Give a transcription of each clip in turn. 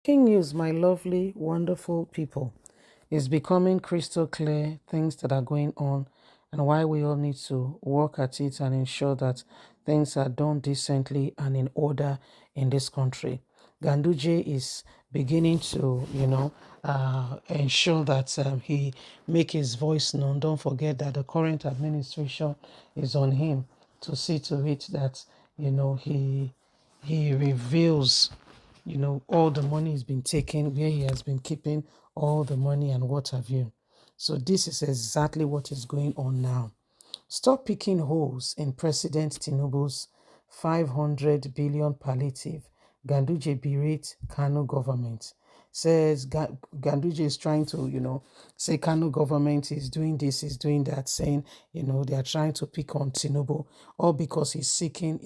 King news, my lovely, wonderful people. It's becoming crystal clear things that are going on and why we all need to work at it and ensure that things are done decently and in order in this country. Ganduje is beginning to, ensure that he make his voice known. Don't forget that the current administration is on him to see to it that, he reveals all the money has been taken, where he has been keeping all the money and what have you. So this is exactly what is going on now. Stop picking holes in President Tinubu's 500 billion palliative. Ganduje berate Kano government. Says Ganduje is trying to, say Kano government is doing this, is doing that, saying, they are trying to pick on Tinubu, all because seeking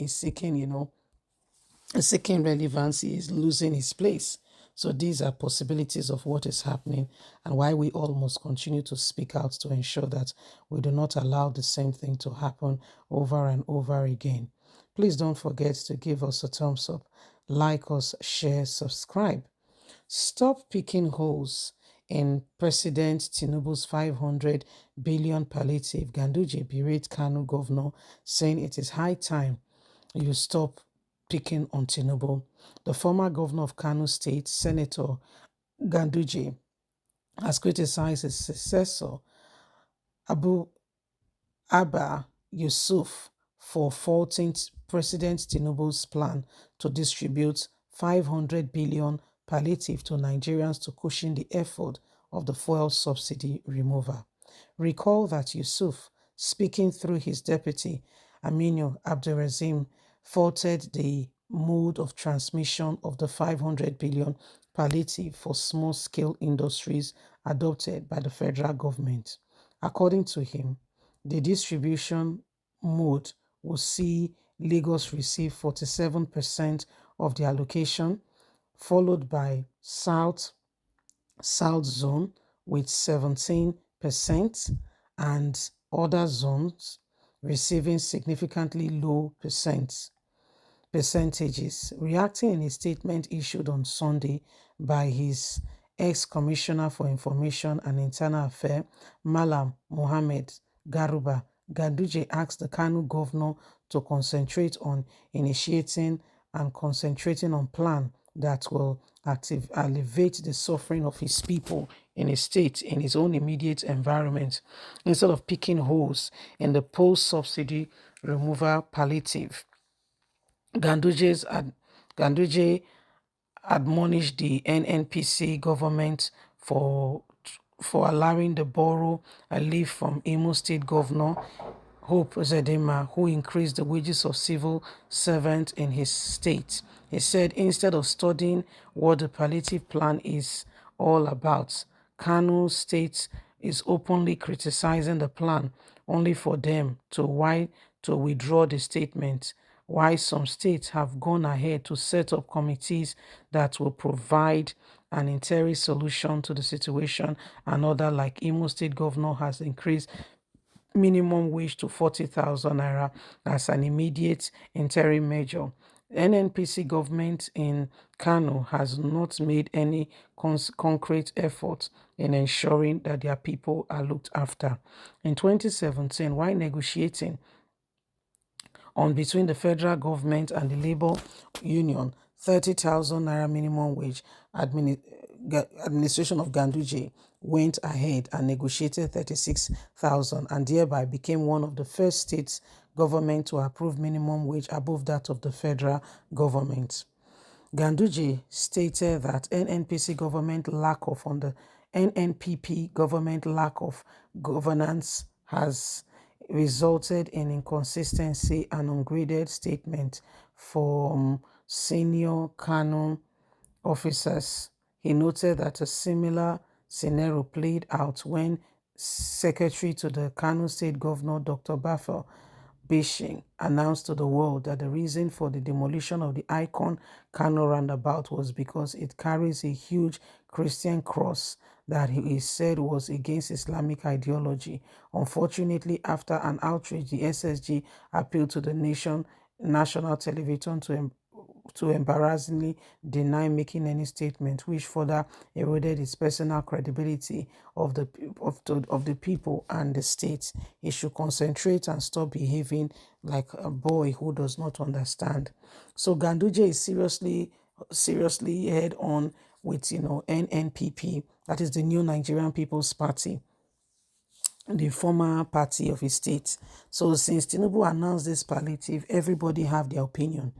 relevance, he is losing his place. So these are possibilities of what is happening and why we all must continue to speak out to ensure that we do not allow the same thing to happen over and over again. Please don't forget to give us a thumbs up, like us, share, subscribe. Stop picking holes in President Tinubu's 500 billion palliative. Ganduje berate Kano governor, saying it is high time you stop picking on Tinubu. The former governor of Kano State, Senator Ganduje, has criticized his successor, Abu Abba Yusuf, for faulting President Tinubu's plan to distribute 500 billion palliative to Nigerians to cushion the effort of the fuel subsidy removal. Recall that Yusuf, speaking through his deputy, Aminu Abdulrazim, faulted the mode of transmission of the 500 billion palliative for small-scale industries adopted by the federal government. According to him, the distribution mode will see Lagos receive 47% of the allocation, followed by South Zone with 17% and other zones receiving significantly low percentages. Reacting in a statement issued on Sunday by his ex-commissioner for Information and Internal Affairs, Malam Mohammed Garuba, Ganduje asked the Kano governor to concentrate on initiating and concentrating on plan that will alleviate the suffering of his people in his state, in his own immediate environment, instead of picking holes in the post-subsidy removal palliative. Ganduje admonished the NNPC government for allowing the borough a leave from Imo State Governor Hope Uzodinma, who increased the wages of civil servants in his state. He said instead of studying what the palliative plan is all about, Kano State is openly criticizing the plan only for them to withdraw the statement, why some states have gone ahead to set up committees that will provide an interim solution to the situation. Another, like Imo State Governor, has increased minimum wage to 40,000 naira as an immediate interim measure. NNPC government in Kano has not made any concrete effort in ensuring that their people are looked after. In 2017, while negotiating on between the federal government and the labor union, 30,000 naira minimum wage, administration of Ganduje went ahead and negotiated 36,000 and thereby became one of the first states government to approve minimum wage above that of the federal government. Ganduje stated that NNPP government lack of governance has resulted in inconsistency and ungraded statement from senior Kano officers. He noted that a similar scenario played out when Secretary to the Kano State Governor Dr. Bafel Bishing announced to the world that the reason for the demolition of the icon Kano roundabout was because it carries a huge Christian cross that he said was against Islamic ideology. Unfortunately, after an outrage, the SSG appealed to the national television to embarrassingly deny making any statement, which further eroded his personal credibility of the people and the state. He should concentrate and stop behaving like a boy who does not understand. So Ganduje is seriously head on with NNPP, that is the New Nigerian People's Party, the former party of his state. So since Tinubu announced this palliative, everybody have their opinion.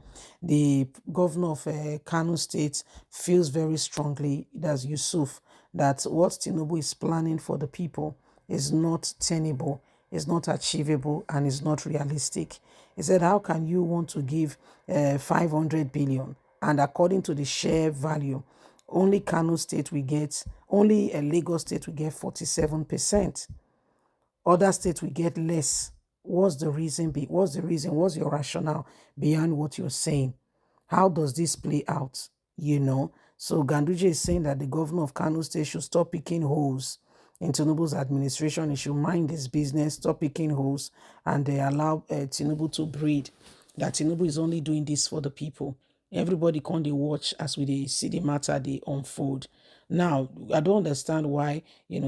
The governor of Kano state feels very strongly, that's Yusuf, that what Tinubu is planning for the people is not tenable, is not achievable, and is not realistic. He said, how can you want to give 500 billion, and according to the share value, only Kano state will get, only Lagos state will get 47%. Other states will get less. What's the reason? What's the reason? What's your rationale behind what you're saying? How does this play out? So Ganduje is saying that the governor of Kano State should stop picking holes in Tinubu's administration. He should mind his business, stop picking holes, and they allow Tinubu to breathe. That Tinubu is only doing this for the people. Everybody can't watch as we see the matter they unfold. Now, I don't understand why,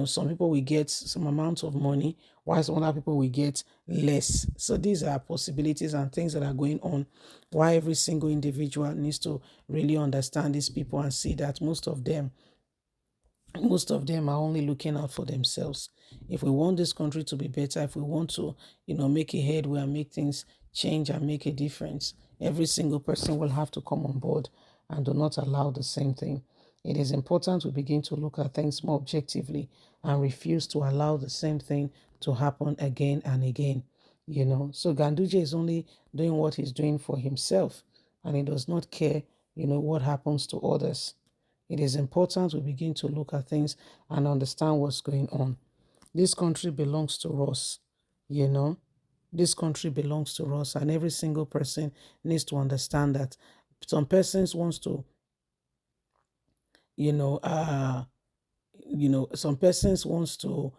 some people will get some amount of money, while some other people will get less. So these are possibilities and things that are going on. Why every single individual needs to really understand these people and see that most of them are only looking out for themselves. If we want this country to be better, if we want to, make a headway and make things change and make a difference, every single person will have to come on board and do not allow the same thing. It is important we begin to look at things more objectively and refuse to allow the same thing to happen again and again. So Ganduje is only doing what he's doing for himself, and he does not care, what happens to others. It is important we begin to look at things and understand what's going on. This country belongs to us, This country belongs to us, and every single person needs to understand that. Some persons wants to, some persons wants to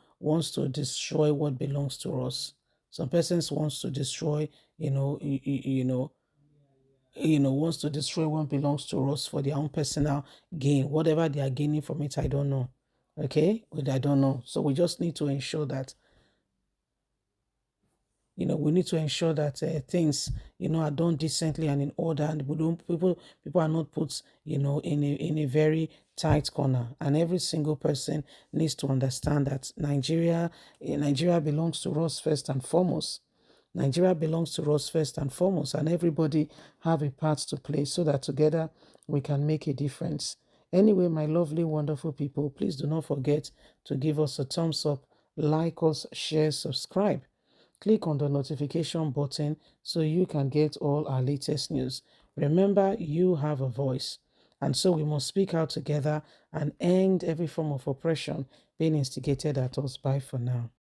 destroy what belongs to us. Some persons wants to destroy, wants to destroy what belongs to us for their own personal gain. Whatever they are gaining from it, I don't know. Okay? But I don't know. So we just need to ensure that, things, are done decently and in order, and people are not put, in a very tight corner. And every single person needs to understand that Nigeria belongs to us first and foremost. Nigeria belongs to us first and foremost, and everybody have a part to play so that together we can make a difference. Anyway, my lovely, wonderful people, please do not forget to give us a thumbs up, like us, share, subscribe. Click on the notification button so you can get all our latest news. Remember, you have a voice, and so we must speak out together and end every form of oppression being instigated at us. Bye for now.